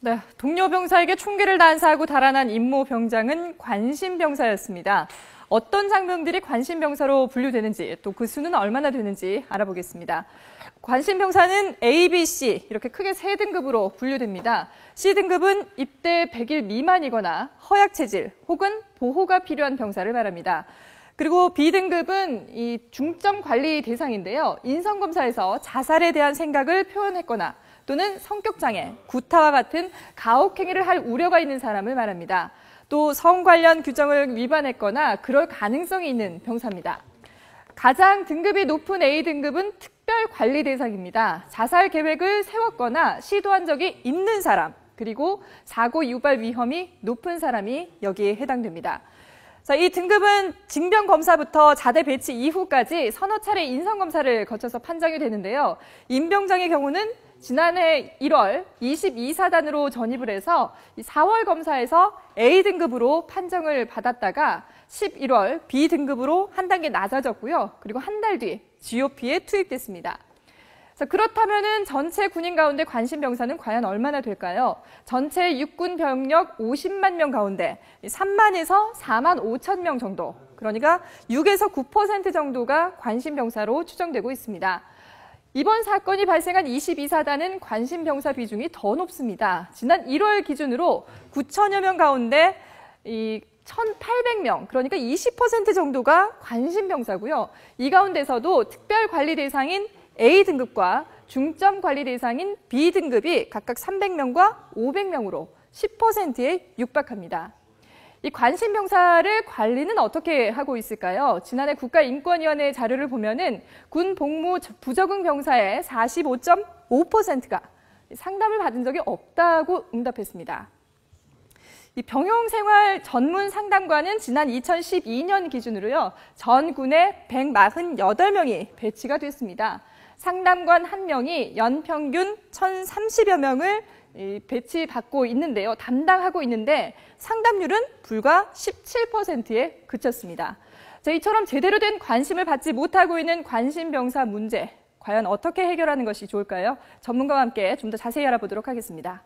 네, 동료 병사에게 총기를 난사하고 달아난 임모 병장은 관심병사였습니다. 어떤 장병들이 관심병사로 분류되는지, 또 그 수는 얼마나 되는지 알아보겠습니다. 관심병사는 A, B, C 이렇게 크게 세 등급으로 분류됩니다. C등급은 입대 100일 미만이거나 허약 체질 혹은 보호가 필요한 병사를 말합니다. 그리고 B등급은 이 중점 관리 대상인데요. 인성검사에서 자살에 대한 생각을 표현했거나 또는 성격장애, 구타와 같은 가혹행위를 할 우려가 있는 사람을 말합니다. 또 성 관련 규정을 위반했거나 그럴 가능성이 있는 병사입니다. 가장 등급이 높은 A등급은 특별 관리 대상입니다. 자살 계획을 세웠거나 시도한 적이 있는 사람, 그리고 사고 유발 위험이 높은 사람이 여기에 해당됩니다. 자, 이 등급은 징병검사부터 자대 배치 이후까지 서너 차례 인성검사를 거쳐서 판정이 되는데요. 임병장의 경우는 지난해 1월 22사단으로 전입을 해서 4월 검사에서 A등급으로 판정을 받았다가 11월 B등급으로 한 단계 낮아졌고요. 그리고 한 달 뒤 GOP에 투입됐습니다. 자, 그렇다면은 전체 군인 가운데 관심병사는 과연 얼마나 될까요? 전체 육군 병력 50만 명 가운데 3만에서 4만 5천 명 정도, 그러니까 6에서 9% 정도가 관심병사로 추정되고 있습니다. 이번 사건이 발생한 22사단은 관심병사 비중이 더 높습니다. 지난 1월 기준으로 9천여 명 가운데 1,800명, 그러니까 20% 정도가 관심병사고요. 이 가운데서도 특별관리 대상인 A등급과 중점관리 대상인 B등급이 각각 300명과 500명으로 10%에 육박합니다. 이 관심병사를 관리는 어떻게 하고 있을까요? 지난해 국가인권위원회 자료를 보면은 군 복무 부적응 병사의 45.5%가 상담을 받은 적이 없다고 응답했습니다. 이 병용생활 전문 상담관은 지난 2012년 기준으로요, 전 군에 148명이 배치가 됐습니다. 상담관 1명이 연평균 1,030여 명을 배치받고 있는데요, 담당하고 있는데 상담률은 불과 17%에 그쳤습니다. 자, 이처럼 제대로 된 관심을 받지 못하고 있는 관심병사 문제, 과연 어떻게 해결하는 것이 좋을까요? 전문가와 함께 좀 더 자세히 알아보도록 하겠습니다.